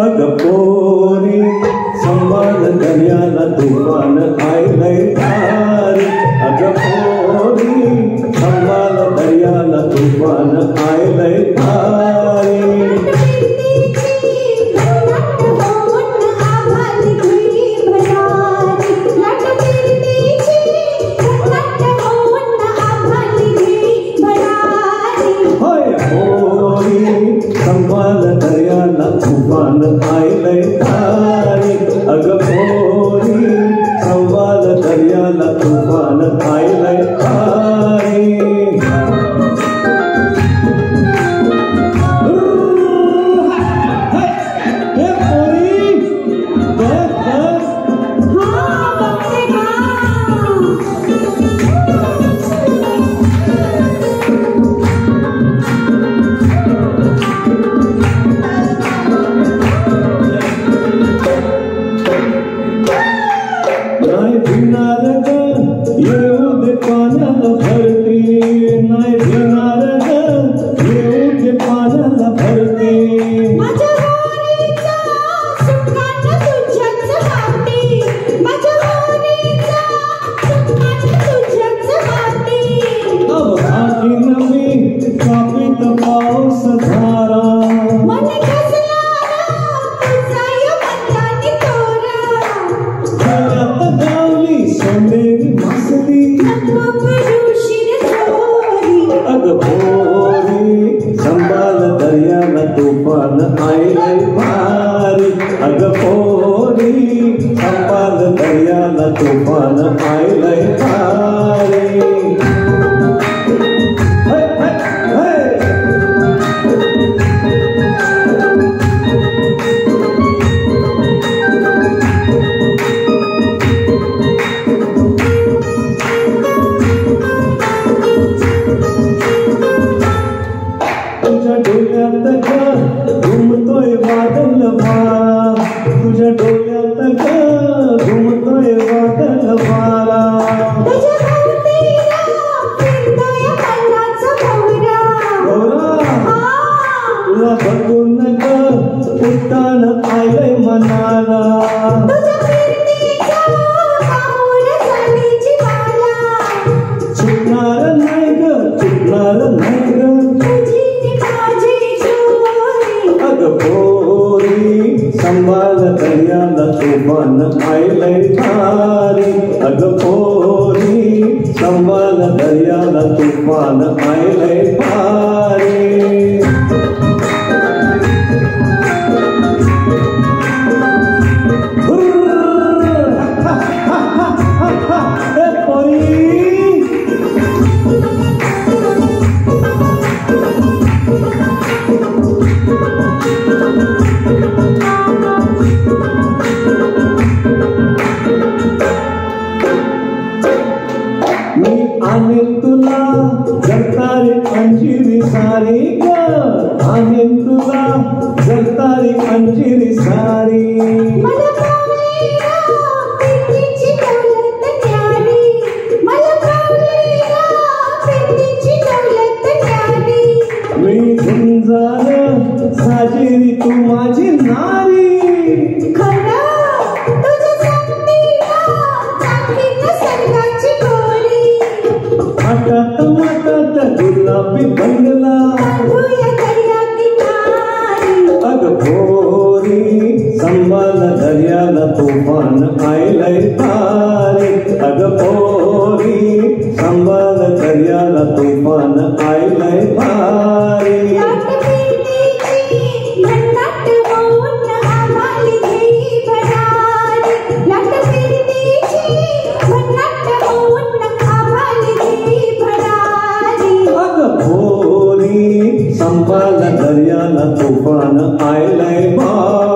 अगपोरी संभाल दर्याला तुफान आयलय भारी अगपोरी संभाल दर्याला तुफान आयलय भारी संभाल दर्याला तुफान आयलय भारी अगपोरी संभाल दर्याला तुफान आयलय भारी संभाल दर्याला तुफान आयलय भारी अगपोरी संभाल दर्याला तुफान आयलय भारी तुझ्या डोळ्यात घुमतोय वादळ वारा तुझ्या डोळ्यात घुमतोय वादळ वारा तुला बघून उठान आलंय मनाला चुकणार नाही ग चुकणार नाही ग अगपोरी संभाल दर्याला तुफान आयलय भारी अगपोरी संभाल दर्याला तुफान आयलय भारी मी आणेन तुला जगतारी अंजिरी सारी ग आणेन तुला जगतारी अंजिरी सारी मी झुंजार साजेरी तू माझी नारी वाटत वाटत गुलाबी बंगला अगपोरी संभाल दर्याला तुफान आयलय भारी अगपोरी संभाल दर्याला तुफान आयलय भारी संभाल दर्याला तुफान आयलय भारी